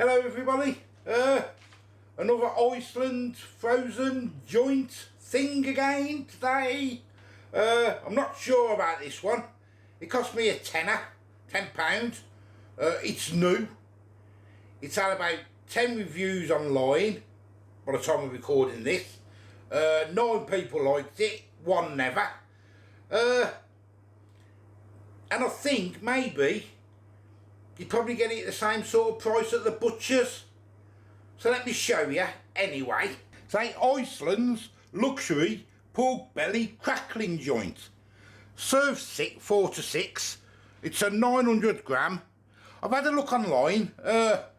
Hello everybody, another Iceland frozen joint thing again today. I'm not sure about this one. It cost me a tenner, £10. It's new. It's had about 10 reviews online by the time I'm recording this. 9 people liked it, 1 never. And I think maybe you probably get it at the same sort of price at the butcher's. So let me show you anyway. Say Iceland's luxury pork belly crackling joint. Serves 4 to 6. It's a 900 gram. I've had a look online, up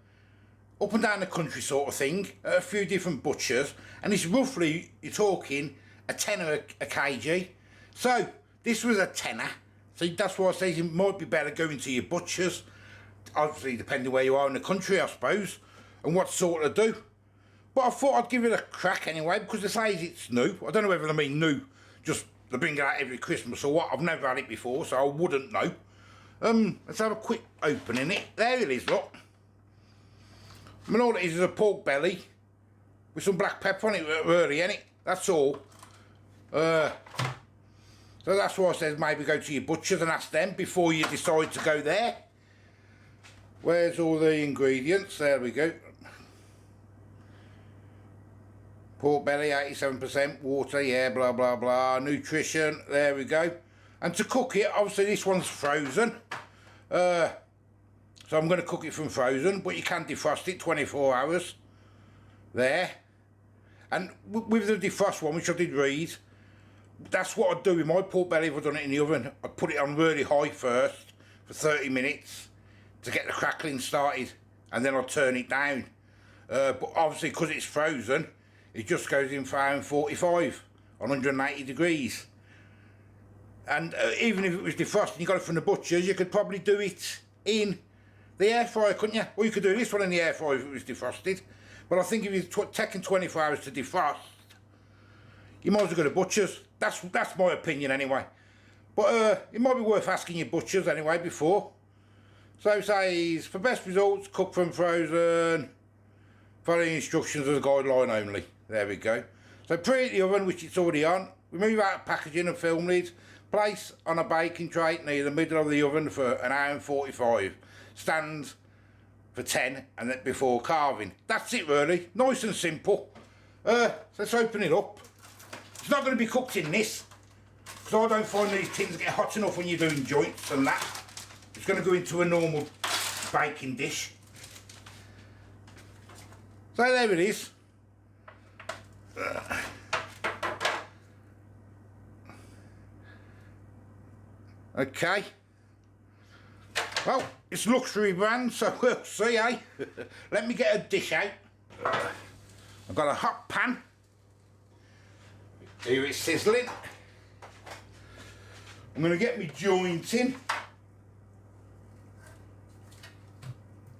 and down the country sort of thing, at a few different butchers, and it's roughly, you're talking, a tenner a kg. So this was a tenner. So that's why I say it might be better going to your butchers. Obviously depending where you are in the country, I suppose, and what sort of do. But I thought I'd give it a crack anyway, because they say it's new. I don't know whether they mean new, just they bring it out every Christmas or what. I've never had it before, so I wouldn't know. Let's have a quick opening it. There it is, look. I mean, all it is a pork belly with some black pepper on it, really, ain't it? That's all. So that's why I said maybe go to your butchers and ask them before you decide to go there. Where's all the ingredients? There we go. Pork belly, 87% water, yeah, blah blah blah. Nutrition, there we go. And to cook it, obviously this one's frozen. So I'm going to cook it from frozen, but you can defrost it 24 hours. There. And with the defrost one, which I did read, that's what I'd do with my pork belly if I'd done it in the oven. I'd put it on really high first for 30 minutes. To get the crackling started, and then I'll turn it down. But obviously because it's frozen, it just goes in for 45 on 180 degrees. And even if it was defrosted and you got it from the butcher's, you could probably do it in the air fryer, couldn't you? Or you could do this one in the air fryer if it was defrosted. But I think if you're taking 24 hours to defrost, you might as well go to butcher's. That's my opinion anyway. But it might be worth asking your butcher's anyway before. So it says, for best results, cook from frozen, follow the instructions as a guideline only. There we go. So preheat the oven, which it's already on. Remove out packaging and film lids. Place on a baking tray near the middle of the oven for an hour and 45. Stand for 10 and then before carving. That's it really. Nice and simple. So let's open it up. It's not going to be cooked in this, because I don't find these tins get hot enough when you're doing joints and that. It's going to go into a normal baking dish. So there it is. Okay. Well, it's luxury brand, so we'll see, eh? Let me get a dish out. I've got a hot pan. Here it's sizzling. I'm going to get my joint in.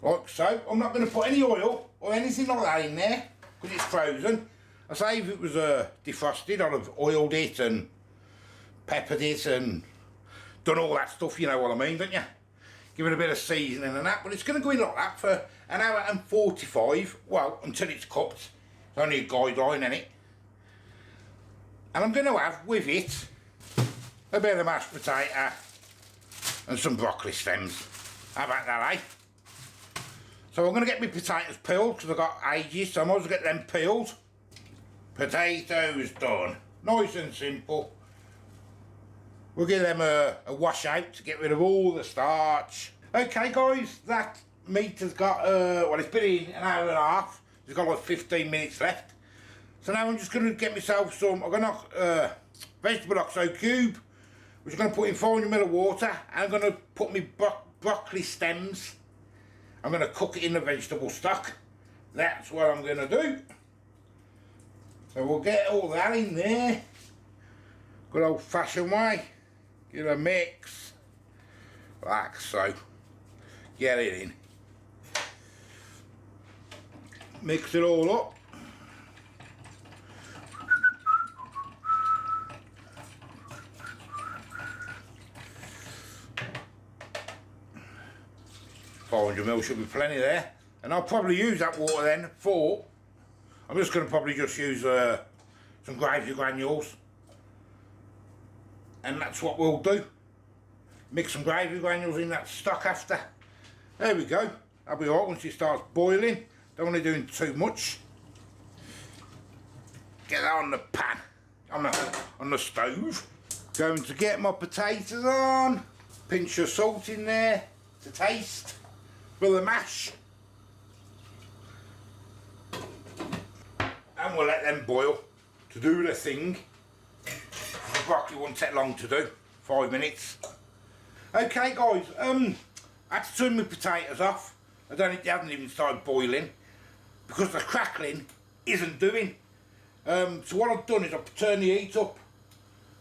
Like so. I'm not going to put any oil or anything like that in there because it's frozen. I say if it was defrosted, I'd have oiled it and peppered it and done all that stuff, you know what I mean, don't you? Give it a bit of seasoning and that, but it's going to go in like that for an hour and 45, well, until it's cooked. It's only a guideline, innit? And I'm going to have with it a bit of mashed potato and some broccoli stems. How about that, eh? So I'm going to get my potatoes peeled because I've got ages, so I might as well get them peeled. Potatoes done. Nice and simple. We'll give them a wash out to get rid of all the starch. Okay guys, that meat has got, well it's been in an hour and a half. It's got like 15 minutes left. So now I'm just going to get myself some, I'm going to knock vegetable oxo cube, which I'm going to put in 400ml of water, and I'm going to put my broccoli stems. I'm going to cook it in the vegetable stock. That's what I'm going to do. So we'll get all that in there. Good old fashioned way. Give it a mix. Like so. Get it in. Mix it all up. $400ml should be plenty there. And I'll probably use that water then for, I'm just going to probably just use some gravy granules. And that's what we'll do. Mix some gravy granules in that stock after. There we go. That'll be alright once it starts boiling. Don't want to do too much. Get that on the pan, on the stove. Going to get my potatoes on. Pinch of salt in there to taste for the mash. And we'll let them boil to do the thing. The broccoli won't take long to do, 5 minutes. Okay guys, I had to turn my potatoes off. They haven't even started boiling because the crackling isn't doing. So what I've done is I've turned the heat up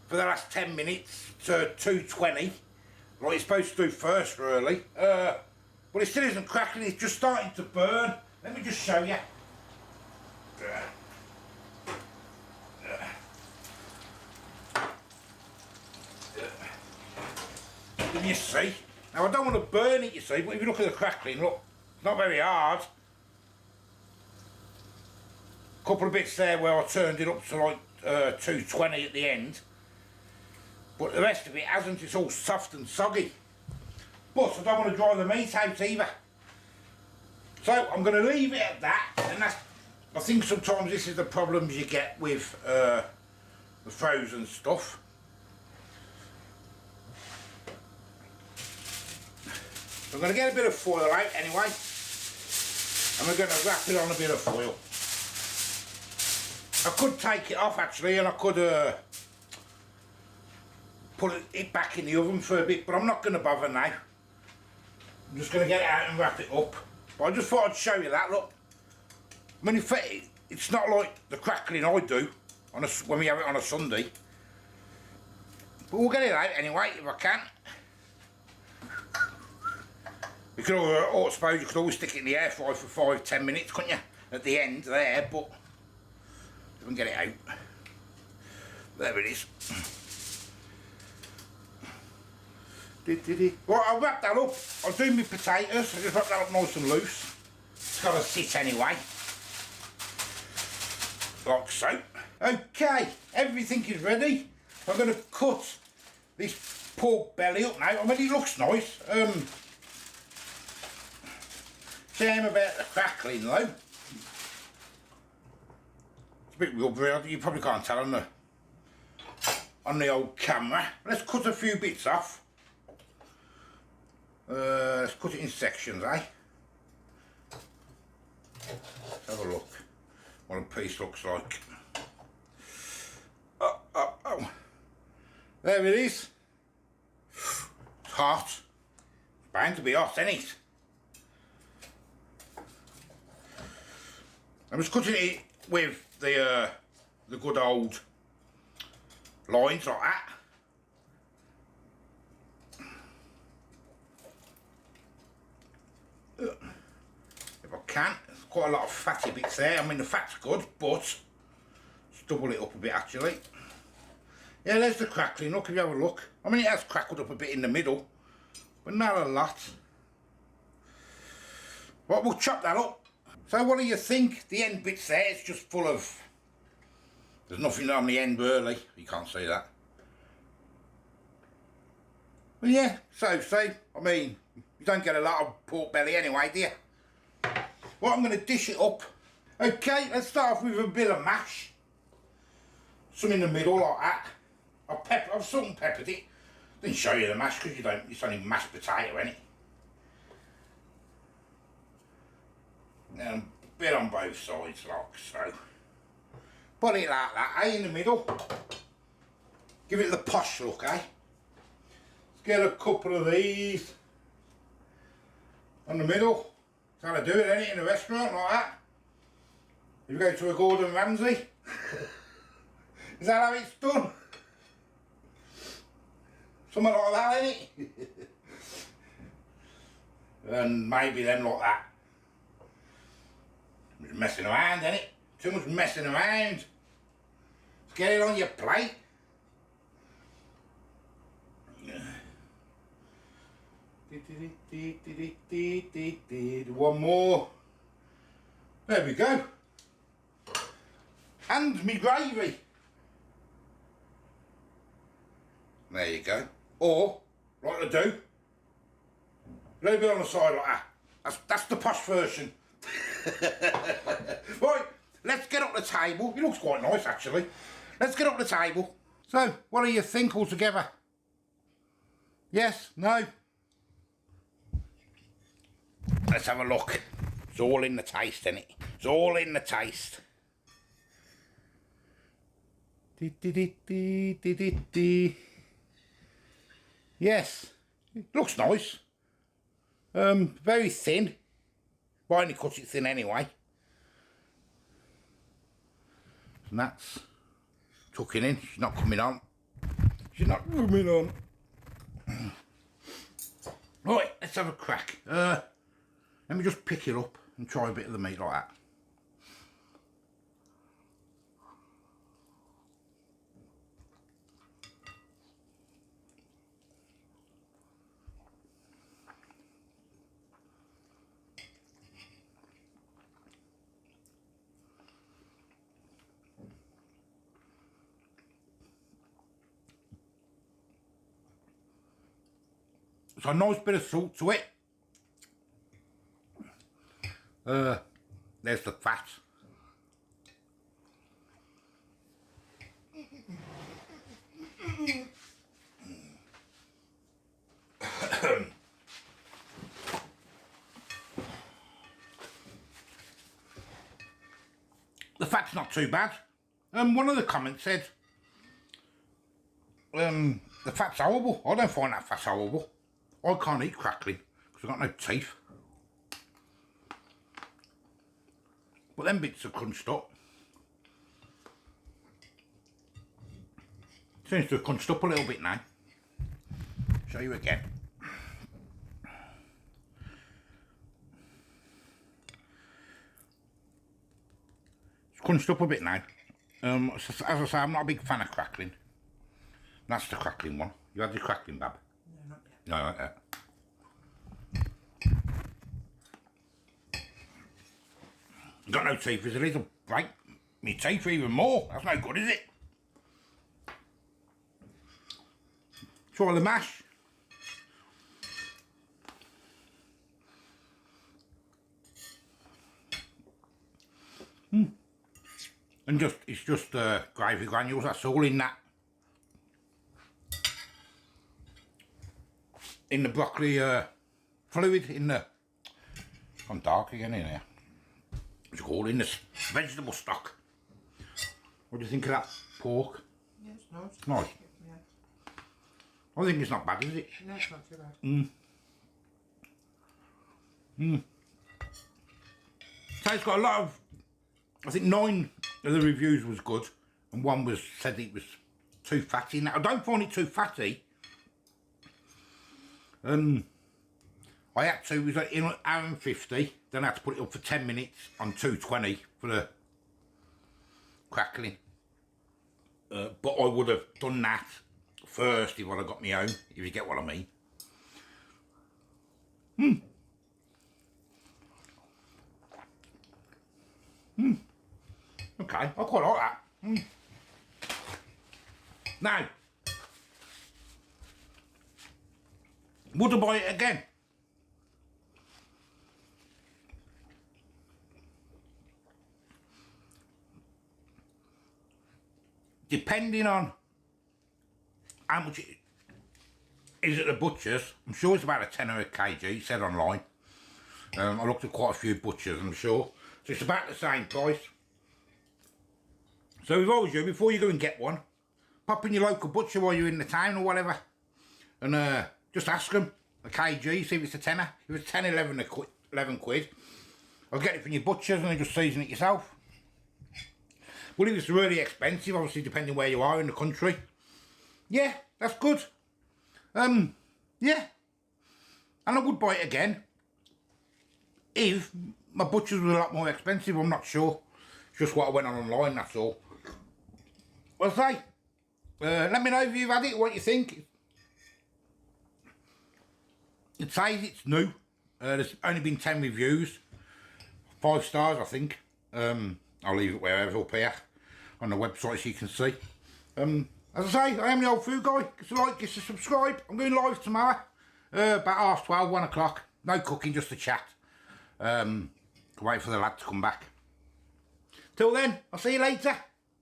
for the last 10 minutes to 220, like it's supposed to do first really. But it still isn't crackling, it's just starting to burn. Let me just show you. Can you see? Now I don't want to burn it, you see, but if you look at the crackling, look, it's not very hard. A couple of bits there where I turned it up to like 220 at the end. But the rest of it hasn't, it's all soft and soggy. But I don't want to dry the meat out either. So I'm going to leave it at that, and that's, I think sometimes this is the problems you get with the frozen stuff. So I'm going to get a bit of foil out anyway, and we're going to wrap it on a bit of foil. I could take it off actually, and I could put it back in the oven for a bit, but I'm not going to bother now. I'm just going to get it out and wrap it up. But I just thought I'd show you that, look. I mean, it's not like the crackling I do on when we have it on a Sunday. But we'll get it out anyway, if I can. You could, or I suppose you could always stick it in the air fryer for 5-10 minutes, couldn't you? At the end there, but we can get it out. There it is. Right, I'll wrap that up. I'll do my potatoes. I'll just wrap that up nice and loose. It's got to sit anyway. Like so. Okay, everything is ready. I'm going to cut this pork belly up now. I mean, it looks nice. Shame about the crackling though. It's a bit rubbery. You probably can't tell on the old camera. Let's cut a few bits off. Let's cut it in sections, eh? Let's have a look what a piece looks like. Oh. There it is. It's hot. It's bound to be hot, isn't it? I'm just cutting it with the good old lines like that. If I can, there's quite a lot of fatty bits there. I mean, the fat's good, but let's double it up a bit actually. Yeah, there's the crackling. Look, if you have a look. I mean, it has crackled up a bit in the middle, but not a lot. Right, we'll chop that up. So what do you think? The end bits there, it's just full of, there's nothing on the end really. You can't see that. But yeah, so I mean, you don't get a lot of pork belly anyway, do you? Well, I'm going to dish it up. Okay, let's start off with a bit of mash. Some in the middle like that. I've salt and peppered it. Didn't show you the mash because it's only mashed potato, isn't it? And a bit on both sides, like so. Put it like that, eh, in the middle. Give it the posh look, eh? Let's get a couple of these on the middle. That's how I do it, ain't it, in a restaurant like that? If you go to a Gordon Ramsay, is that how it's done? Something like that, ain't it? And maybe them like that. Just messing around, ain't it? Too much messing around. Let's get it on your plate. One more. There we go. And me gravy. There you go. Or, like I do, a little bit on the side like that. That's the posh version. Right, let's get up the table. It looks quite nice actually. Let's get up the table. So, what do you think altogether? Yes? No? Let's have a look. It's all in the taste, isn't it? It's all in the taste. Yes, it looks nice. Very thin. Well, I only cut it thin anyway. And that's tucking in. She's not coming on. She's not coming on. Right, let's have a crack. Let me just pick it up and try a bit of the meat like that. It's a nice bit of salt to it. There's the fat. The fat's not too bad. One of the comments said, the fat's horrible. I don't find that fat's horrible. I can't eat crackling because I've got no teeth. But them bits are crunched up. Seems to have crunched up a little bit now. Show you again. It's crunched up a bit now. As I say, I'm not a big fan of crackling. That's the crackling one. You had the crackling, Bab? No, not yet. No, not yet. Got no teeth, is it? It'll break me teeth even more. That's no good, is it? Try the mash. And it's just gravy granules, that's all in that. In the broccoli fluid, in the... I'm dark again in here. It's called in this vegetable stock. What do you think of that pork? Yeah, it's nice. Nice. Yeah. I think it's not bad, is it? No, it's not too bad. So it's got a lot of... I think 9 of the reviews was good, and one said it was too fatty. Now, I don't find it too fatty. I had to, it was like in an hour and 50, then I had to put it up for 10 minutes on 220 for the crackling. But I would have done that first if I'd have got my own, if you get what I mean. Okay, I quite like that. Now, would I buy it again? Depending on how much it is at the butcher's, I'm sure it's about a tenner a kg, it said online. I looked at quite a few butchers, I'm sure. So it's about the same price. So if I was you, before you go and get one, pop in your local butcher while you're in the town or whatever, and just ask them a kg, see if it's a tenner. If it's 10, 11 quid, I'll get it from your butchers and then just season it yourself. Well, if it's really expensive, obviously depending where you are in the country, yeah, that's good. Yeah, and I would buy it again if my butchers was a lot more expensive. I'm not sure. It's just what I went on online, that's all. Well, say, let me know if you've had it, what you think. It says it's new. There's only been 10 reviews. 5 stars, I think. I'll leave it wherever up here on the website so you can see. As I say, I am the old food guy. Give us a like, give us a subscribe. I'm going live tomorrow, about 12:30, 1 o'clock. No cooking, just a chat. Wait for the lad to come back. Till then, I'll see you later.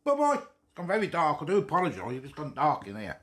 Bye bye. It's gone very dark. I do apologise if it's gone dark in here.